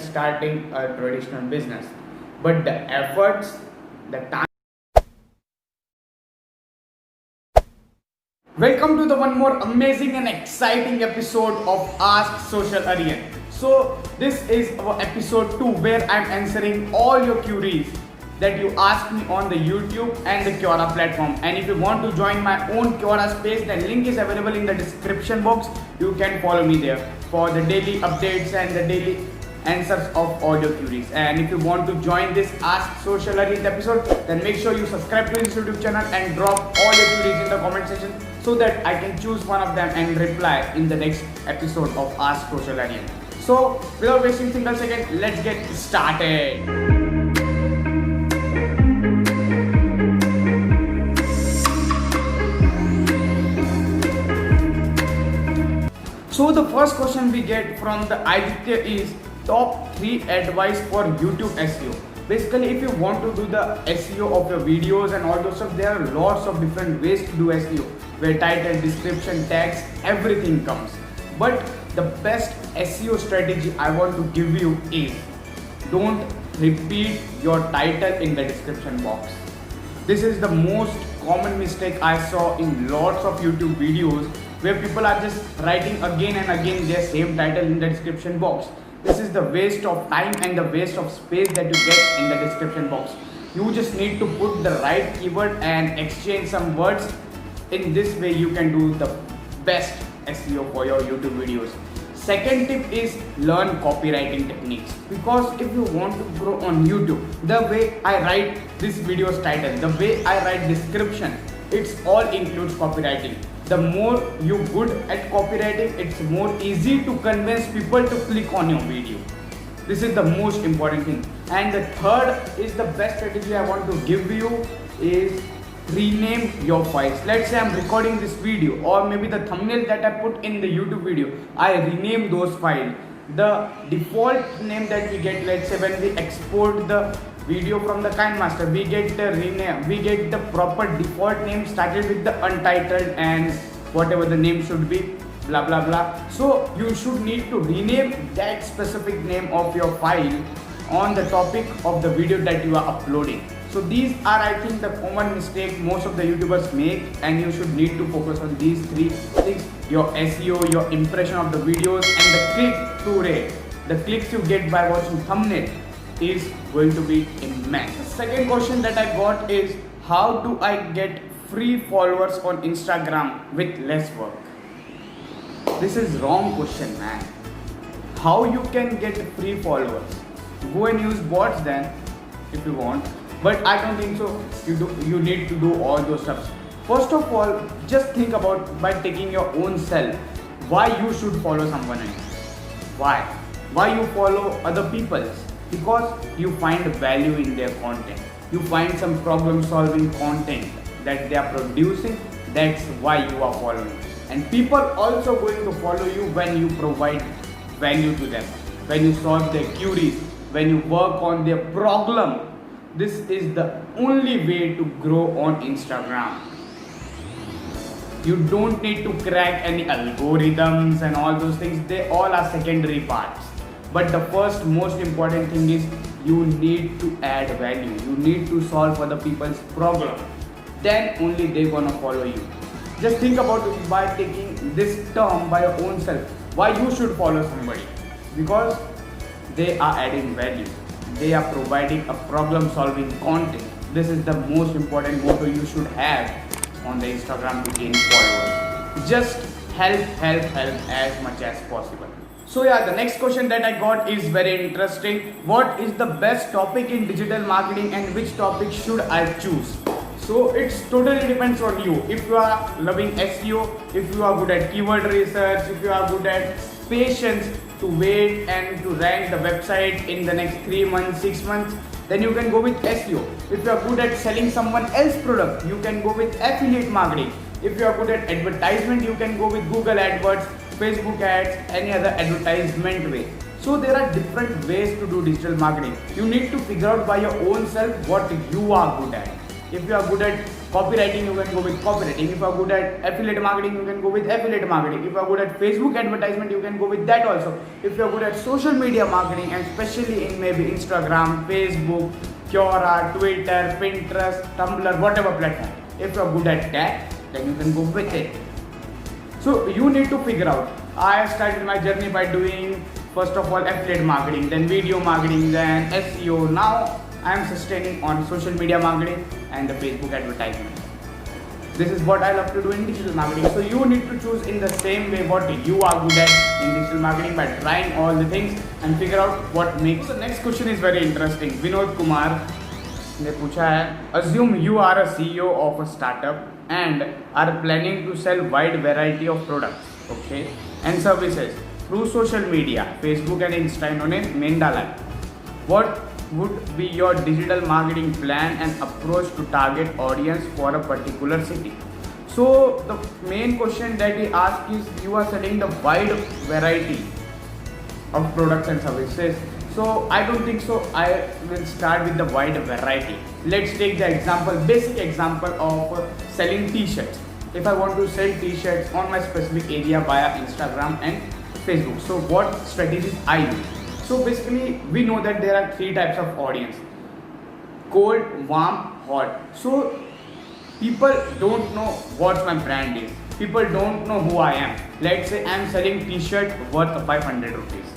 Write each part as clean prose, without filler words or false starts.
starting a traditional business. But the efforts, the time. Welcome to the one more amazing and exciting episode of Ask Social Aryan. So this is our episode 2 where I'm answering all your queries that you asked me on the YouTube and the Quora platform. And if you want to join my own Quora space, the link is available in the description box. You can follow me there for the daily updates and the daily answers of all your queries. And if you want to join this Ask Social Aryan episode, then make sure you subscribe to this YouTube channel and drop all your queries in the comment section so that I can choose one of them and reply in the next episode of Ask Social Aryan. So without wasting single second, let's get started. So the first question we get from the Aditya is top 3 advice for YouTube SEO. Basically, if you want to do the SEO of your videos and all those stuff, there are lots of different ways to do SEO where title, description, tags, everything comes. But the best SEO strategy I want to give you is don't repeat your title in the description box. This is the most common mistake I saw in lots of YouTube videos where people are just writing again and again their same title in the description box. This is the waste of time and the waste of space that you get in the description box. You just need to put the right keyword and exchange some words. In this way you can do the best SEO for your YouTube videos. Second tip is learn copywriting techniques, because if you want to grow on YouTube, the way I write this video's title, the way I write description, it's all includes copywriting. The more you good at copywriting, it's more easy to convince people to click on your video. This is the most important thing. And the third is the best strategy I want to give you is rename your files. Let's say I'm recording this video, or maybe the thumbnail that I put in the YouTube video, I rename those files. The default name that we get, let's say when we export the video from the KineMaster, we get the rename, we get the proper default name started with the untitled and whatever the name should be, blah blah blah. So you should need to rename that specific name of your file on the topic of the video that you are uploading. So these are, I think, the common mistake most of the YouTubers make, and you should need to focus on these 3 things: your SEO, your impression of the videos, and the click-through rate. The clicks you get by watching thumbnail is going to be immense. The second question that I got is, how do I get free followers on Instagram with less work? This is wrong question, man. How you can get free followers? Go and use bots then if you want, but I don't think so. You need to do all those stuff. First of all, just think about, by taking your own self, why you should follow someone else. Why you follow other people's? Because you find value in their content. You find some problem solving content that they are producing. That's why you are following. And people also going to follow you when you provide value to them, when you solve their queries, when you work on their problem. This is the only way to grow on Instagram. You don't need to crack any algorithms and all those things. They all are secondary parts. But the first most important thing is you need to add value. You need to solve other people's problem. Then only they're gonna follow you. Just think about it by taking this term by your own self. Why you should follow somebody? Because they are adding value. They are providing a problem solving content. This is the most important motto you should have on the Instagram to gain followers. Just help as much as possible. So yeah, the next question that I got is very interesting. What is the best topic in digital marketing and which topic should I choose? So it's totally depends on you. If you are loving SEO, if you are good at keyword research, if you are good at patience to wait and to rank the website in the next 3 months, 6 months, then you can go with SEO. If you are good at selling someone else's product, you can go with affiliate marketing. If you are good at advertisement, you can go with Google AdWords, Facebook ads, any other advertisement way. So there are different ways to do digital marketing. You need to figure out by your own self what you are good at. If you are good at copywriting, you can go with copywriting. If you are good at affiliate marketing, you can go with affiliate marketing. If you are good at Facebook advertisement, you can go with that also. If you are good at social media marketing, and especially in maybe Instagram, Facebook, Quora, Twitter, Pinterest, Tumblr, whatever platform, if you are good at that, then you can go with it. So you need to figure out. I started my journey by doing first of all affiliate marketing, then video marketing, then SEO. Now I am sustaining on social media marketing and the Facebook advertisement. This is what I love to do in digital marketing. So you need to choose in the same way what you are good at in digital marketing by trying all the things and figure out what makes. So the next question is very interesting. Vinod Kumar ने पूछा है, assume you are a CEO of a startup and are planning to sell wide variety of products, okay, and services through social media, Facebook and Insta इन्होंने main डाला है. What would be your digital marketing plan and approach to target audience for a particular city? So the main question that he asked is, you are selling the wide variety of products and services. So I don't think so. I will start with the wide variety. Let's take the example, basic example of selling t-shirts. If I want to sell t-shirts on my specific area via Instagram and Facebook, so what strategies I use? So basically we know that there are three types of audience: cold, warm, hot. So people don't know what my brand is. People don't know who I am. Let's say I am selling t-shirt worth 500 rupees.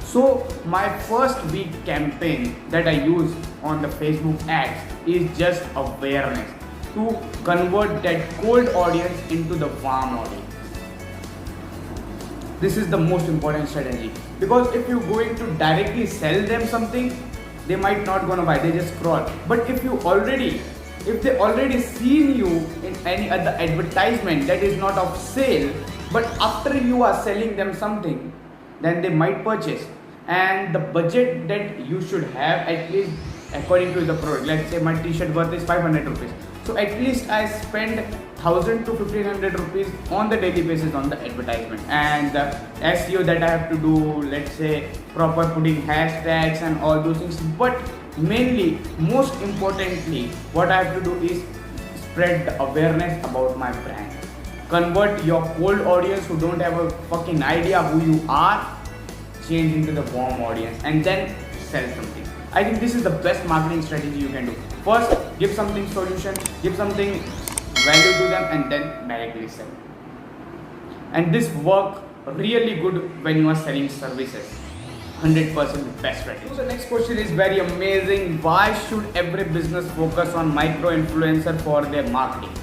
So my first week campaign that I use on the Facebook ads is just awareness to convert that cold audience into the warm audience. This is the most important strategy, because if you're going to directly sell them something, they might not gonna buy, they just scroll. But if they already seen you in any other advertisement that is not of sale, but after you are selling them something, then they might purchase. And the budget that you should have, at least according to the product, let's say my t-shirt worth is 500 rupees. So at least I spend 1000 to 1500 rupees on the daily basis on the advertisement, and the SEO that I have to do, let's say proper putting hashtags and all those things. But mainly, most importantly, what I have to do is spread the awareness about my brand. Convert your cold audience who don't have a fucking idea who you are, change into the warm audience, and then sell something. I think this is the best marketing strategy you can do. First, give something solution, give something value to them, and then directly sell. And this work really good when you are selling services. 100% best strategy. So the next question is very amazing. Why should every business focus on micro influencer for their marketing?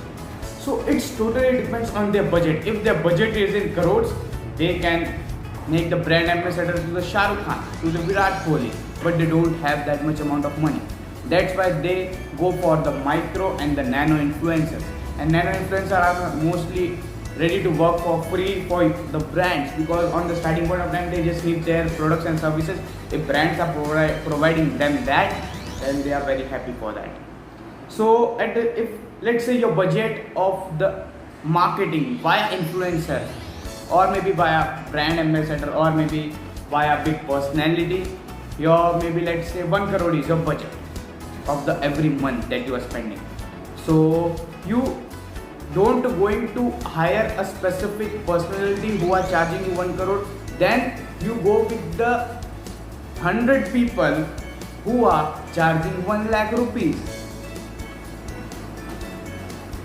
So it's totally depends on their budget. If their budget is in crores, they can make the brand ambassador to the Shah Rukh Khan, to the Virat Kohli, but they don't have that much amount of money. That's why they go for the micro and the nano influencers. And nano influencers are mostly ready to work for free for the brands, because on the starting point of time they just need their products and services. If brands are providing them that, then they are very happy for that. So if let's say your budget of the marketing via influencer, or maybe via brand ambassador, or maybe via big personality, your maybe let's say 1 crore is your budget of the every month that you are spending. So you don't going to hire a specific personality who are charging you 1 crore, then you go with the 100 people who are charging 1 lakh rupees.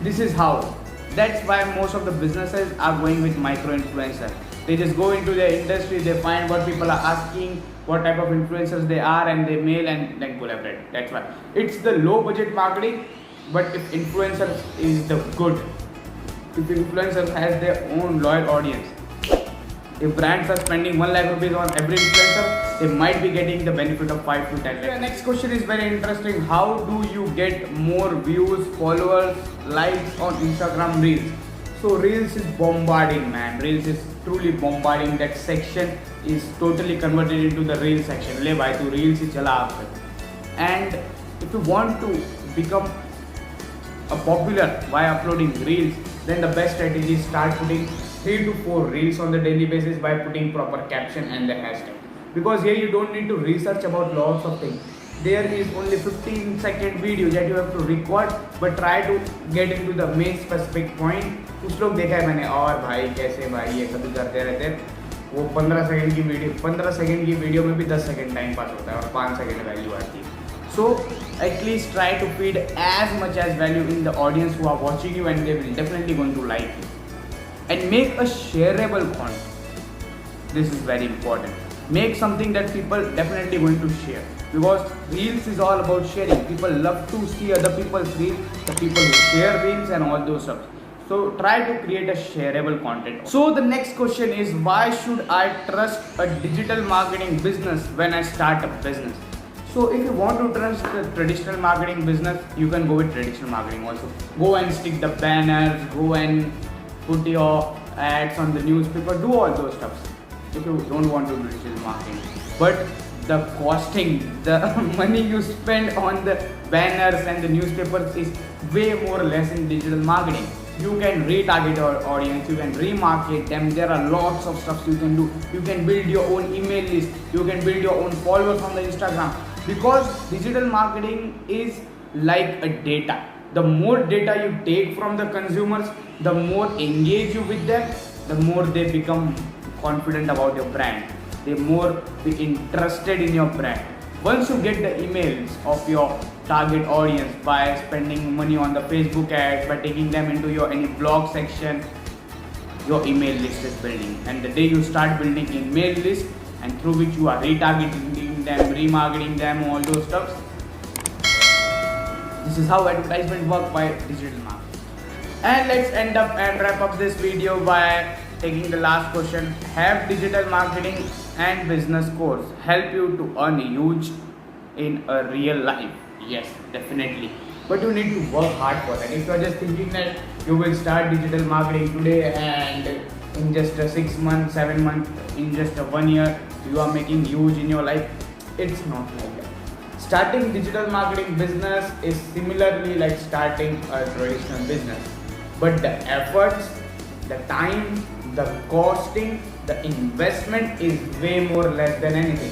This is how. That's why most of the businesses are going with micro influencer. They just go into their industry, they find what people are asking, what type of influencers they are, and they mail and then collaborate. That's why it's the low budget marketing. But if influencers is the good, if influencers has their own loyal audience, if brands are spending 1 lakh rupees on every influencer, they might be getting the benefit of 5 to 10 lakh. The next question is very interesting. How do you get more views, followers, likes on Instagram Reels? So Reels is bombarding, man. Reels is truly bombarding. That section is totally converted into the Reel section. Le bhai tu Reels hi chala aap. And if you want to become a popular by uploading Reels, then the best strategy is start putting 3 to 4 Reels on the daily basis by putting proper caption and the hashtag. Because here you don't need to research about lots of things. there is only 15-second video that you have to record, but try to get into the main specific point. कुछ लोग देखा है मैंने, और भाई कैसे भाई ये कभी करते रहते हैं, वो 15 सेकंड की वीडियो में भी 10 सेकंड टाइम पास होता है और 5 सेकंड वैल्यू आती है. So at least try to feed as much as value in the audience who are watching you, and they will definitely going to like you. And make a shareable content. This is very important. Make something that people definitely going to share, because reels is all about sharing. People love to see other people's reels, the people who share reels and all those stuff. So try to create a shareable content. So the next question is, why should I trust a digital marketing business when I start a business? So if you want to trust the traditional marketing business, you can go with traditional marketing also. Go and stick the banners, go and put your ads on the newspaper, do all those stuff if you don't want to do digital marketing. But the costing, the money you spend on the banners and the newspapers is way more less in digital marketing. You can retarget your audience, you can remarket them. There are lots of stuff you can do. You can build your own email list, you can build your own followers on the Instagram, because digital marketing is like a data. The more data you take from the consumers, the more engage you with them, the more they become confident about your brand, they more be interested in your brand. Once you get the emails of your target audience by spending money on the Facebook ads, by taking them into your any blog section, your email list is building. And the day you start building email list, and through which you are retargeting them, remarketing them, all those stuff, this is how advertisement work by digital marketing. And let's end up and wrap up this video by taking the last question. Have digital marketing and business course help you to earn huge in a real life? Yes, definitely. But you need to work hard for that. If you are just thinking that you will start digital marketing today and in just 6 months, 7 months, in just 1 year, you are making huge in your life, it's not like that. Starting digital marketing business is similarly like starting a traditional business. But the efforts, the time, the costing, the investment is way more less than anything.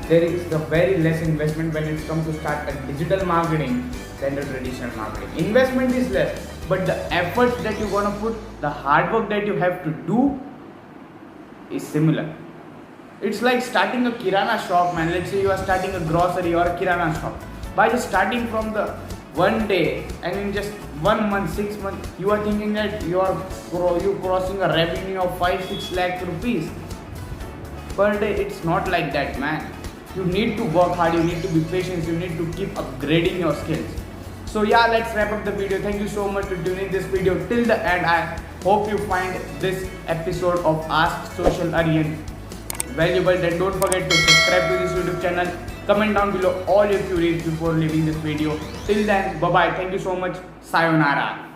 There is the very less investment when it comes to start a digital marketing than the traditional marketing. Investment is less, but the efforts that you're gonna put, the hard work that you have to do is similar. It's like starting a kirana shop, man. Let's say you are starting a grocery or a kirana shop. By just starting from the one day, and in just 1 month, 6 months, you are thinking that you crossing a revenue of 5-6 lakh rupees per day. It's not like that, man. You need to work hard, you need to be patient, you need to keep upgrading your skills. So yeah, let's wrap up the video. Thank you so much for tuning this video till the end. I hope you find this episode of Ask Social Aryan valuable. Then don't forget to subscribe to this YouTube channel. Comment down below all your queries before leaving this video. Till then, bye bye. Thank you so much. Sayonara.